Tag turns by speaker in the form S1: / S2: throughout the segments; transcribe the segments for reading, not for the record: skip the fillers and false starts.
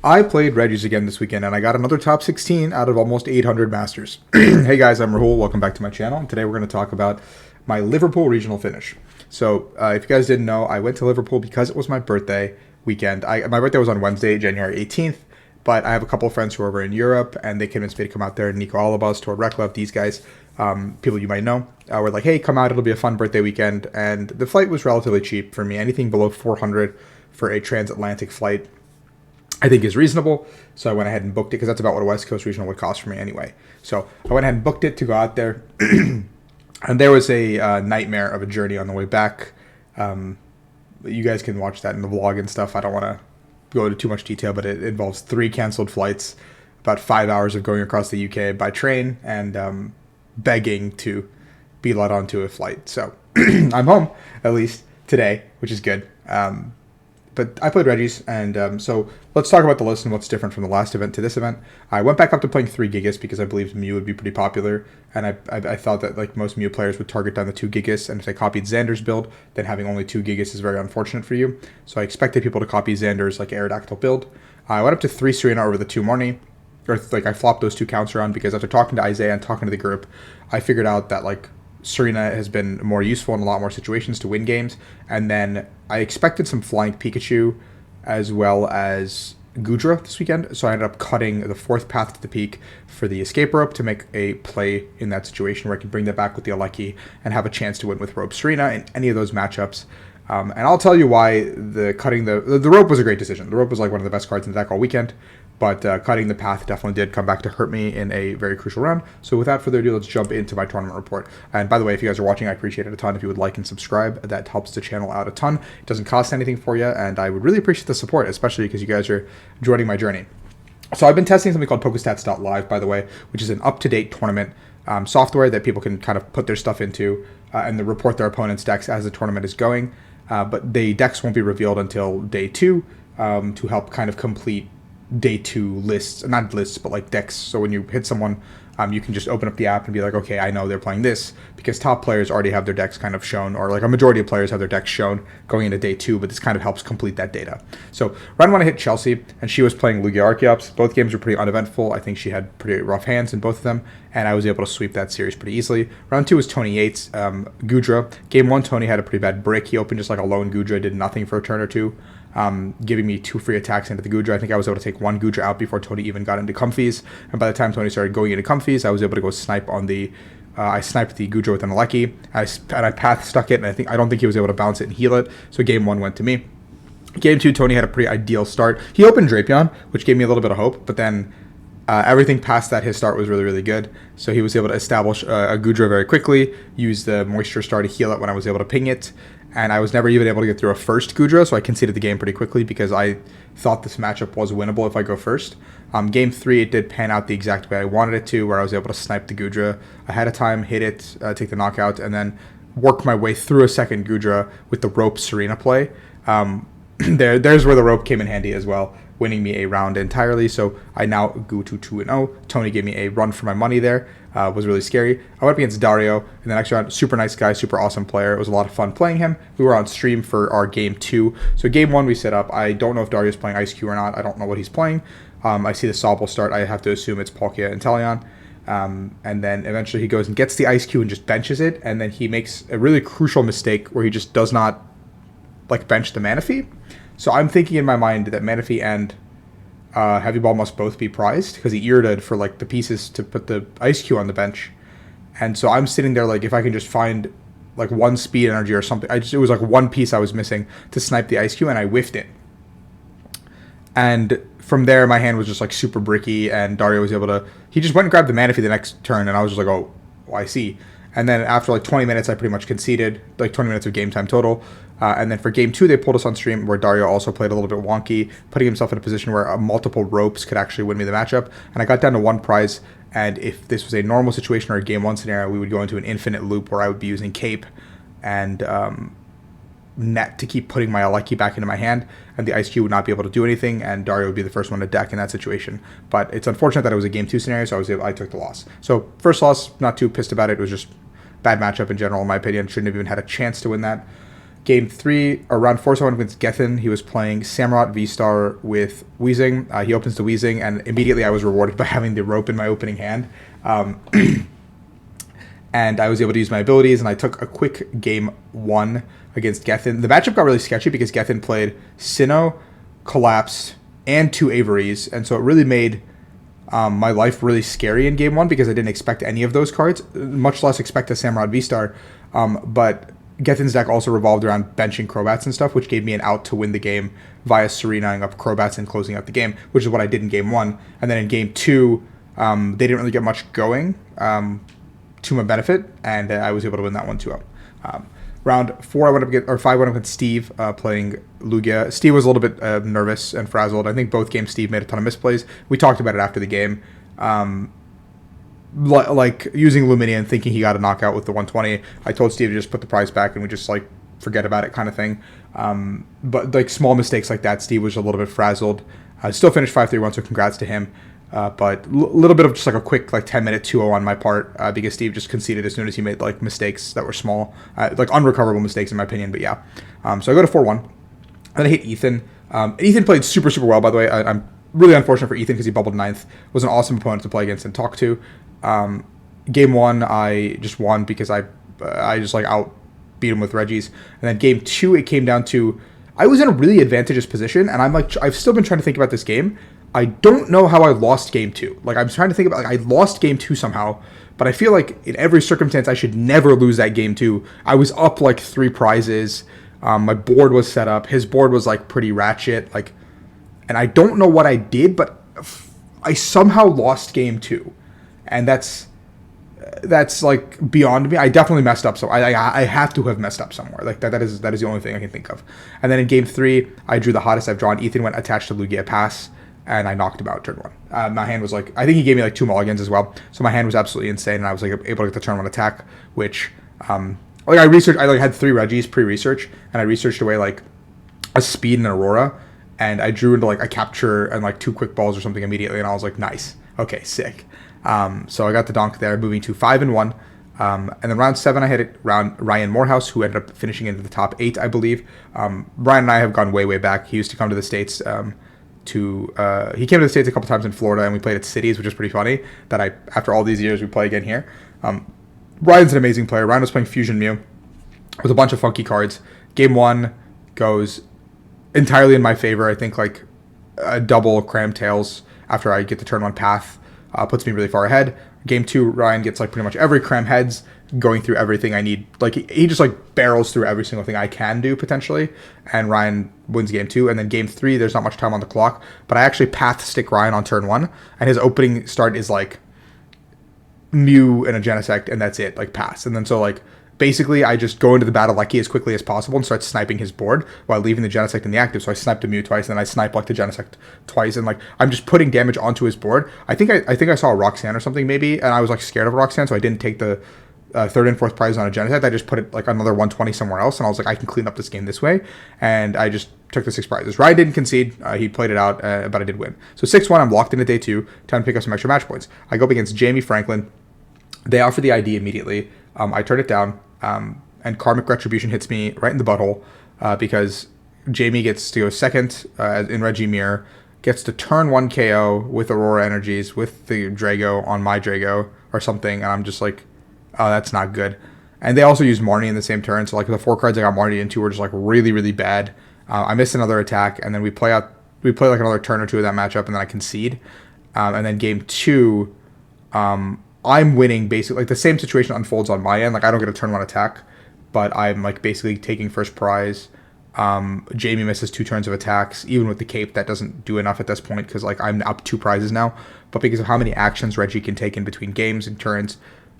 S1: I played Reggies again this weekend, and I got another top 16 out of almost 800 Masters. Hey guys, I'm Rahul. Welcome back to my channel. And today we're going to talk about my Liverpool regional finish. So, if you guys didn't know, I went to Liverpool because it was my birthday weekend. My birthday was on Wednesday, January 18th, but I have a couple of friends who are over in Europe, and they convinced me to come out there. Nico Alabas, Tor Reklev, these guys, people you might know, were like, hey, come out, it'll be a fun birthday weekend. And the flight was relatively cheap for me. Anything below 400 for a transatlantic flight I think is reasonable. So I went ahead and booked it because that's about what a West Coast regional would cost for me anyway. So I went ahead and booked it to go out there. And there was a nightmare of a journey on the way back. You guys can watch that in the vlog and stuff. I don't want to go into too much detail, but it involves 3 canceled flights, about 5 hours of going across the UK by train, and begging to be let onto a flight. So I'm home, at least today, which is good. But I played Reggies, and so let's talk about the list and what's different from the last event to this event. I went back up to playing 3 Gigas because I believed Mew would be pretty popular, and I thought that like most Mew players would target down the 2 Gigas, and if they copied Xander's build, then having only 2 Gigas is very unfortunate for you. So I expected people to copy Xander's like Aerodactyl build. I went up to 3 Serena over the 2 Marnie, or like I flopped those 2 counts around because after talking to Isaiah and talking to the group, I figured out that like Serena has been more useful in a lot more situations to win games. And then I expected some flying Pikachu as well as Gudra this weekend. So I ended up cutting the 4th path to the peak for the escape rope to make a play in that situation where I could bring that back with the LAKEY and have a chance to win with rope Serena in any of those matchups. And I'll tell you why cutting the rope was a great decision. The rope was like one of the best cards in the deck all weekend. But cutting the path definitely did come back to hurt me in a very crucial round. So without further ado, let's jump into my tournament report. And by the way, if you guys are watching, I appreciate it a ton if you would like and subscribe. That helps the channel out a ton. It doesn't cost anything for you, and I would really appreciate the support, especially because you guys are joining my journey. So I've been testing something called Pokestats.live, by the way, which is an up-to-date tournament software that people can kind of put their stuff into and report their opponent's decks as the tournament is going. But the decks won't be revealed until day 2 to help kind of complete day 2 lists, not lists, but like decks. So when you hit someone, you can just open up the app and be like, okay, I know they're playing this, because top players already have their decks kind of shown, or like a majority of players have their decks shown going into day 2, but this kind of helps complete that data. So round 1 I hit Chelsea, and she was playing Lugia Archeops. Both games were pretty uneventful. I think she had pretty rough hands in both of them, and I was able to sweep that series pretty easily. Round 2 was Tony Yates, Gudra. Game 1, Tony had a pretty bad brick. He opened just like a lone Gudra, did nothing for a turn or 2. Giving me 2 free attacks into the Gudra. I think I was able to take 1 Gudra out before Tony even got into Comfies. And by the time Tony started going into Comfies, I was able to go snipe on the... I sniped the Gudra with an LAKEY, and I path stuck it, and I don't think he was able to bounce it and heal it. So game 1 went to me. Game 2, Tony had a pretty ideal start. He opened Drapion, which gave me a little bit of hope, but then everything past that, his start was really, really good. So he was able to establish a Gudra very quickly, use the Moisture Star to heal it when I was able to ping it, and I was never even able to get through a first Gudra, so I conceded the game pretty quickly because I thought this matchup was winnable if I go first. Game 3, it did pan out the exact way I wanted it to, where I was able to snipe the Gudra ahead of time, hit it, take the knockout, and then work my way through a second Gudra with the rope Serena play. There's where the rope came in handy as well, winning me a round entirely. So I now go to 2-0. Tony gave me a run for my money there. Was really scary. I went up against Dario in the next round. Super nice guy, super awesome player. It was a lot of fun playing him. We were on stream for our game 2. So game 1 we set up. I don't know if Dario's playing Ice Cube or not. I don't know what he's playing. I see the Sobble start. I have to assume it's Palkia and Teleon. And then eventually he goes and gets the Ice Cube and just benches it. And then he makes a really crucial mistake where he just does not like bench the Manaphy. So I'm thinking in my mind that Manaphy and Heavy Ball must both be prized because he eared for like the pieces to put the Ice Cube on the bench. And so I'm sitting there like, if I can just find like 1 speed energy or something. It was like 1 piece I was missing to snipe the Ice Cube, and I whiffed it. And from there, my hand was just like super bricky, and Dario was able to... He just went and grabbed the Manaphy the next turn, and I was just like, oh, I see. And then after like 20 minutes, I pretty much conceded, like 20 minutes of game time total. And then for game 2, they pulled us on stream where Dario also played a little bit wonky, putting himself in a position where multiple ropes could actually win me the matchup. And I got down to 1 prize. And if this was a normal situation or a game 1 scenario, we would go into an infinite loop where I would be using Cape and Net to keep putting my LAKEY back into my hand. And the Ice Cube would not be able to do anything, and Dario would be the first one to deck in that situation. But it's unfortunate that it was a game 2 scenario, so I took the loss. So first loss, not too pissed about it. It was just bad matchup in general, in my opinion. Shouldn't have even had a chance to win that. Game 3, or round 4, someone against Gethin. He was playing Samurott V-Star with Weezing. He opens the Weezing, and immediately I was rewarded by having the rope in my opening hand. And I was able to use my abilities, and I took a quick game 1 against Gethin. The matchup got really sketchy because Gethin played Sinnoh, Collapse, and 2 Averys, and so it really made my life really scary in game 1 because I didn't expect any of those cards, much less expect a Samurott V-Star. But Gethin's deck also revolved around benching Crobats and stuff, which gave me an out to win the game via Serenaing up Crobats and closing out the game, which is what I did in game 1. And then in game 2, they didn't really get much going to my benefit, and I was able to win that one 2-0. Round 4, I went up against, or 5, I went up against Steve playing Lugia. Steve was a little bit nervous and frazzled. I think both games Steve made a ton of misplays. We talked about it after the game. Like using Luminion, thinking he got a knockout with the 120. I told Steve to just put the prize back and we just like forget about it kind of thing. But like small mistakes like that, Steve was a little bit frazzled. Still finished 5-3-1, so congrats to him. But a little bit of just like a quick like 10-minute 2-0 on my part because Steve just conceded as soon as he made like mistakes that were small, like unrecoverable mistakes in my opinion. But yeah, so I go to 4-1. Then I hit Ethan. Ethan played super well, by the way. I'm really unfortunate for Ethan because he bubbled 9th. Was an awesome opponent to play against and talk to. Game 1, I just won because I just like outbeat him with Reggies. And then game 2, it came down to I was in a really advantageous position, and I'm like I've still been trying to think about this game. I don't know how I lost game 2. Like I'm trying to think about like I lost game 2 somehow, but I feel like in every circumstance I should never lose that game 2. I was up like 3 prizes. My board was set up. His board was like pretty ratchet. Like, and I don't know what I did, but I somehow lost game 2. And that's like beyond me. I definitely messed up. So I have to have messed up somewhere. Like that is the only thing I can think of. And then in game 3, I drew the hottest I've drawn. Ethan went attached to Lugia Pass, and I knocked him out turn 1. My hand was like, I think he gave me like 2 mulligans as well. So my hand was absolutely insane, and I was like able to get the turn 1 attack, which like I like had 3 Reggies pre-research, and I researched away like a speed and an Aurora, and I drew into like a capture and like 2 quick balls or something immediately, and I was like, nice, okay, sick. So I got the donk there, moving to 5-1. And then round 7, I hit it Ryan Morehouse, who ended up finishing into the top 8, I believe. Ryan and I have gone way back. He used to come to the States. He came to the States a couple times in Florida, and we played at Cities, which is pretty funny. That after all these years, we play again here. Ryan's an amazing player. Ryan was playing Fusion Mew with a bunch of funky cards. Game 1 goes entirely in my favor. I think like a double Cram Tails after I get the turn 1 path puts me really far ahead. Game 2, Ryan gets like pretty much every Cram Heads, going through everything I need. Like he just like barrels through every single thing I can do potentially, and Ryan wins game 2. And then game 3, there's not much time on the clock, but I actually path stick Ryan on turn 1, and his opening start is like Mew and a Genesect, and that's it, like pass. And then so like basically I just go into the battle LAKEY as quickly as possible and start sniping his board while leaving the Genesect in the active. So I sniped a Mew twice, and then I snipe like the Genesect twice, and like I'm just putting damage onto his board. I think I saw a Roxanne or something maybe, and I was like scared of Roxanne, so I didn't take the 3rd and 4th prize on a Genesect. I just put it like another 120 somewhere else, and I was like, I can clean up this game this way, and I just took the 6 prizes. Ryan didn't concede. He played it out, but I did win. So 6-1, I'm locked into day 2. Time to pick up some extra match points. I go up against Jamie Franklin. They offer the ID immediately. I turn it down, and Karmic Retribution hits me right in the butthole because Jamie gets to go second in Reggie Mirror, gets to turn 1 KO with Aurora Energies with the Drago on my Drago or something, and I'm just like, oh, that's not good. And they also used Marnie in the same turn, so like the 4 cards I got Marnie into were just like really, really bad. I missed another attack, and then we play like another turn or 2 of that matchup, and then I concede. And then game 2, I'm winning basically. Like the same situation unfolds on my end. Like I don't get a turn 1 attack, but I'm like basically taking first prize. Jamie misses 2 turns of attacks. Even with the cape, that doesn't do enough at this point because like I'm up 2 prizes now. But because of how many actions Reggie can take in between games and turns,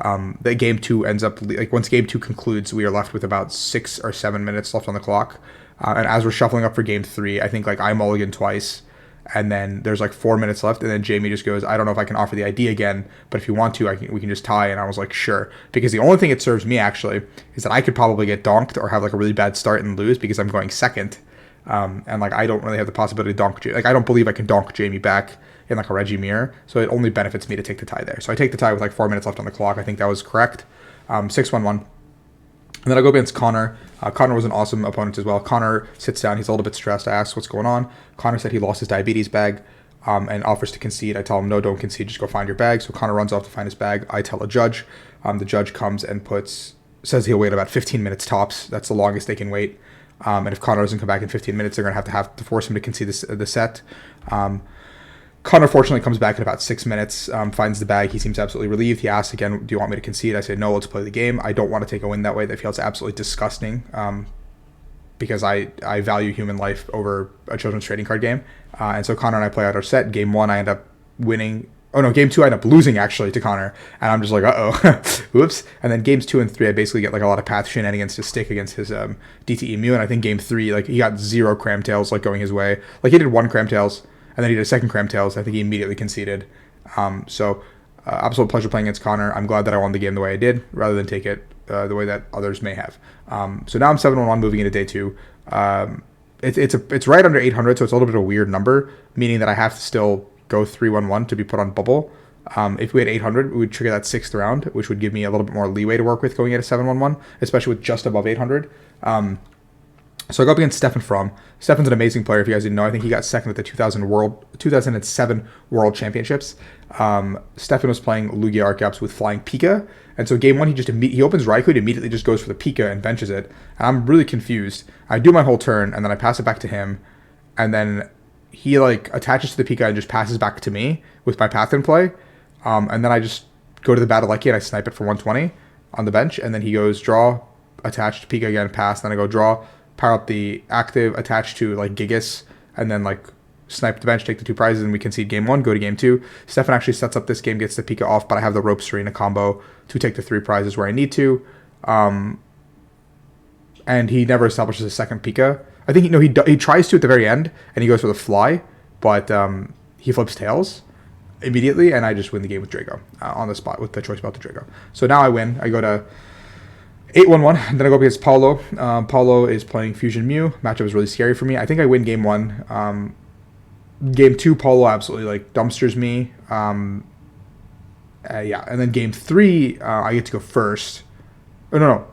S1: the game 2 ends up like once game 2 concludes, we are left with about 6 or 7 minutes left on the clock. And as we're shuffling up for game 3, I think like I mulligan twice, and then there's like 4 minutes left, and then Jamie just goes, I don't know if I can offer the ID again, but if you want to, we can just tie. And I was like, sure, because the only thing it serves me actually is that I could probably get donked or have like a really bad start and lose because I'm going second, and like I don't really have the possibility to donk. Like I don't believe I can donk Jamie back in like a Reggie Mirror, so it only benefits me to take the tie there. So I take the tie with like 4 minutes left on the clock. I think that was correct. 6-1-1. And then I go against Connor. Connor was an awesome opponent as well. Connor sits down. He's a little bit stressed. I ask what's going on. Connor said he lost his diabetes bag and offers to concede. I tell him, no, don't concede. Just go find your bag. So Connor runs off to find his bag. I tell a judge. The judge comes and says he'll wait about 15 minutes tops. That's the longest they can wait. And if Connor doesn't come back in 15 minutes, they're going to have to force him to concede the set. Connor fortunately comes back in about 6 minutes, finds the bag. He seems absolutely relieved. He asks again, do you want me to concede? I say, no, let's play the game. I don't want to take a win that way. That feels absolutely disgusting because I value human life over a children's trading card game. And so Connor and I play out our set. Game 1, I end up winning. Oh, no, Game 2, I end up losing, actually, to Connor. And I'm just like, uh-oh, whoops. And then Games 2 and 3, I basically get, like, a lot of path shenanigans to stick against his DTE Mew. And I think Game 3, like, he got 0 cram tails, like, going his way. Like, he did 1 cram tails, and then he did a second cram tails. I think he immediately conceded. Absolute pleasure playing against Connor. I'm glad that I won the game the way I did, rather than take it the way that others may have. So now I'm 7-1 moving into day 2. It's right under 800, so it's a little bit of a weird number, meaning that I have to still go 3-1-1 to be put on bubble. If we had 800, we would trigger that 6th round, which would give me a little bit more leeway to work with going at a 7-1-1, especially with just above 800. So I go up against Stefan Fromm. Stefan's an amazing player. If you guys didn't know, I think he got second at the 2007 World Championships. Stefan was playing Lugia Archeops with Flying Pika, and so game 1 he opens Raikou, immediately just goes for the Pika and benches it. And I'm really confused. I do my whole turn, and then I pass it back to him, and then he like attaches to the Pika and just passes back to me with my path in play. And then I just go to the battle Lakey and I snipe it for 120 on the bench, and then he goes draw, attach to Pika again, pass, then I go draw, power up the active, attach to like Gigas, and then like snipe the bench, take the 2 prizes, and we concede game 1, go to game 2. Stefan actually sets up this game, gets the Pika off, but I have the Rope Serena combo to take the 3 prizes where I need to. And he never establishes a second Pika. I think he tries to at the very end, and he goes for the fly, but he flips tails immediately, and I just win the game with Draco on the spot with the choice belt to Draco. So now I win. I go to 8-1-1, and then I go up against Paulo. Paulo is playing Fusion Mew. Matchup is really scary for me. I think I win game 1. Game 2, Paulo absolutely like dumpsters me. And then game 3, I get to go first. Oh no.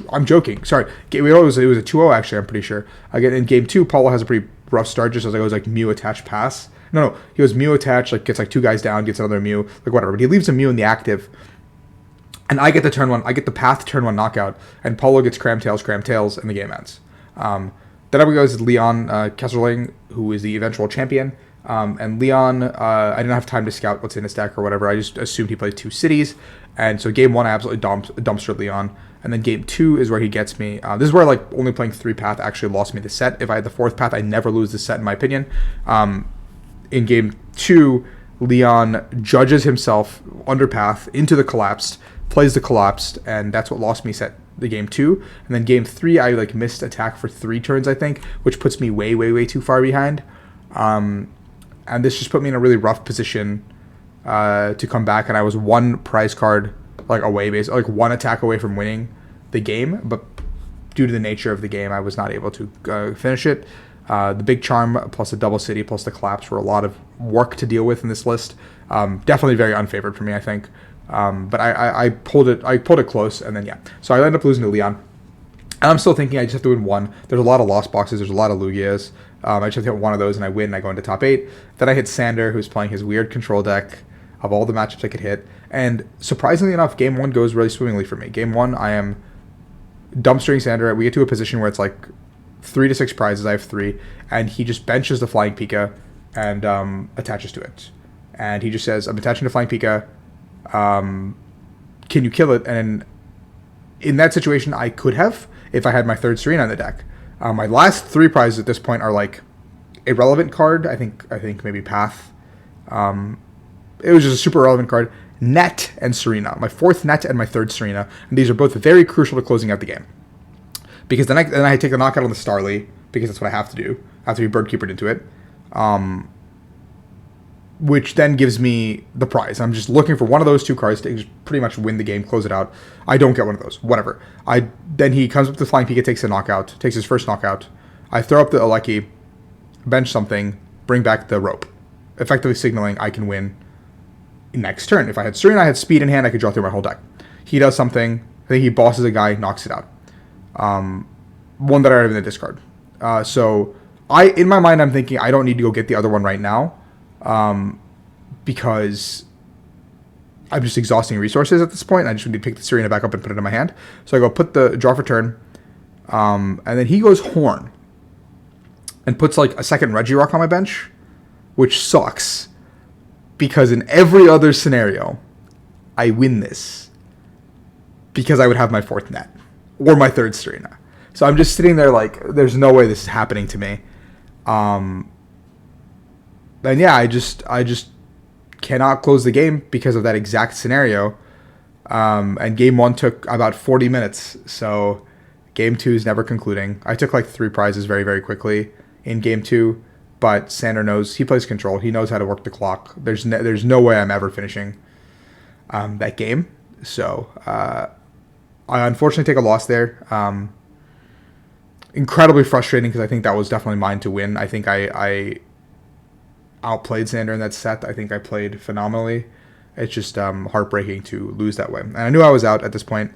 S1: I'm joking. Sorry. It was a 2-0 actually. I'm pretty sure. Again in game 2, Paulo has a pretty rough start. Just as I goes like Mew attach pass. No. He goes Mew attach, like gets like 2 guys down, gets another Mew, like whatever. But he leaves a Mew in the active, and I get the turn 1. I get the path turn 1 knockout, and Paulo gets cram tails, and the game ends. Then up goes Leon Kesselring, who is the eventual champion. And Leon, I didn't have time to scout what's in his deck or whatever. I just assumed he played 2 cities. And so game 1, I absolutely dumpstered Leon. And then game 2 is where he gets me. This is where like only playing 3 path actually lost me the set. If I had the 4th path, I never lose the set in my opinion. In game 2, Leon judges himself under path into the collapsed, plays the collapsed, and that's what lost me the game 2. And then game 3, I like missed attack for 3 turns, I think, which puts me way too far behind. And this just put me in a really rough position to come back, and I was 1 prize card like away, basically like 1 attack away from winning the game, but due to the nature of the game, I was not able to finish it. The big charm plus the double city plus the collapse were a lot of work to deal with in this list. Definitely very unfavored for me, I think. But I pulled it close, and then yeah. So I ended up losing to Leon. And I'm still thinking I just have to win 1. There's a lot of lost boxes. There's a lot of Lugias. I just have to hit 1 of those, and I win, and I go into top 8. Then I hit Sander, who's playing his weird control deck of all the matchups I could hit. And surprisingly enough, game 1 goes really swimmingly for me. Game 1, I am dumpstering Sander. We get to a position where it's like 3 to 6 prizes. I have 3. And he just benches the Flying Pika and attaches to it. And he just says, I'm attaching to Flying Pika. Can you kill it? And in that situation, I could have, if I had my 3rd Serena in the deck. My last 3 prizes at this point are like irrelevant card. I think maybe Path. It was just a super relevant card. Net and Serena. My 4th Net and my 3rd Serena. And these are both very crucial to closing out the game. Because then I take the knockout on the Starly, because that's what I have to do. I have to be bird keepered into it. Which then gives me the prize. I'm just looking for one of those 2 cards to just pretty much win the game, close it out. I don't get one of those. Whatever. Then he comes up to the Flying Pika, takes his first knockout. I throw up the Aleki, bench something, bring back the rope. Effectively signaling I can win next turn. If I had Serena, I had speed in hand, I could draw through my whole deck. He does something, I think he bosses a guy, knocks it out. One that I have in the discard. So in my mind, I'm thinking I don't need to go get the other one right now, because I'm just exhausting resources at this point. I just need to pick the Serena back up and put it in my hand. So I go put the draw for turn, and then he goes Horn and puts like a second Regirock on my bench, which sucks because in every other scenario, I win this because I would have my fourth net or my third Serena. So I'm just sitting there like, there's no way this is happening to me. And yeah, I just cannot close the game because of that exact scenario. And game 1 took about 40 minutes. So game 2 is never concluding. I took like 3 prizes very, very quickly in game 2, but Sander knows, he plays control. He knows how to work the clock. There's no way I'm ever finishing that game. So I unfortunately take a loss there. Incredibly frustrating because I think that was definitely mine to win. I think I outplayed Sander in that set. I think I played phenomenally. It's just heartbreaking to lose that way. And I knew I was out at this point.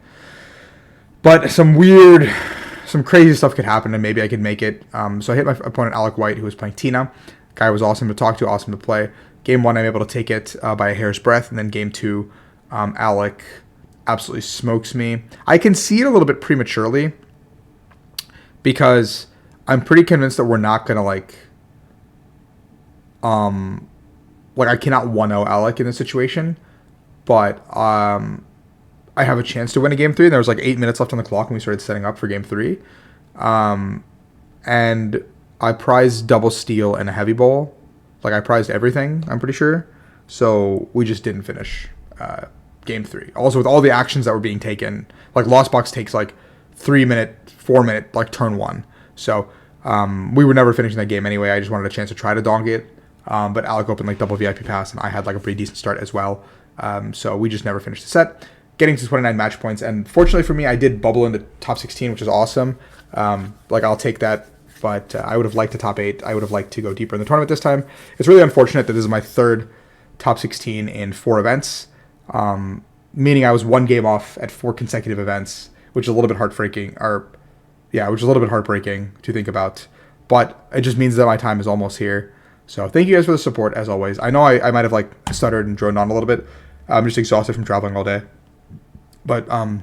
S1: But some crazy stuff could happen and maybe I could make it. So I hit my opponent, Alec White, who was playing Tina. Guy was awesome to talk to, awesome to play. Game 1, I'm able to take it by a hair's breadth. And then game 2, Alec absolutely smokes me. I concede a little bit prematurely because I'm pretty convinced that we're not going to I cannot 1-0 Alec in this situation, but I have a chance to win a game 3. And there was like 8 minutes left on the clock when we started setting up for game 3. And I prized double steal and a heavy bowl. Like I prized everything, I'm pretty sure. So we just didn't finish game 3. Also with all the actions that were being taken, like Lost Box takes like 3 minute, 4 minute, like turn 1. So we were never finishing that game anyway. I just wanted a chance to try to donk it. But Alec opened like double VIP pass and I had like a pretty decent start as well. So we just never finished the set, getting to 29 match points. And fortunately for me, I did bubble into top 16, which is awesome. I'll take that, but I would have liked the top 8. I would have liked to go deeper in the tournament this time. It's really unfortunate that this is my third top 16 in 4 events, meaning I was 1 game off at 4 consecutive events, which is a little bit heartbreaking, to think about. But it just means that my time is almost here. So thank you guys for the support, as always. I know I might have stuttered and droned on a little bit. I'm just exhausted from traveling all day. But I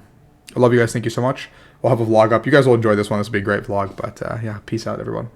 S1: love you guys. Thank you so much. We'll have a vlog up. You guys will enjoy this one. This will be a great vlog. But yeah, peace out, everyone.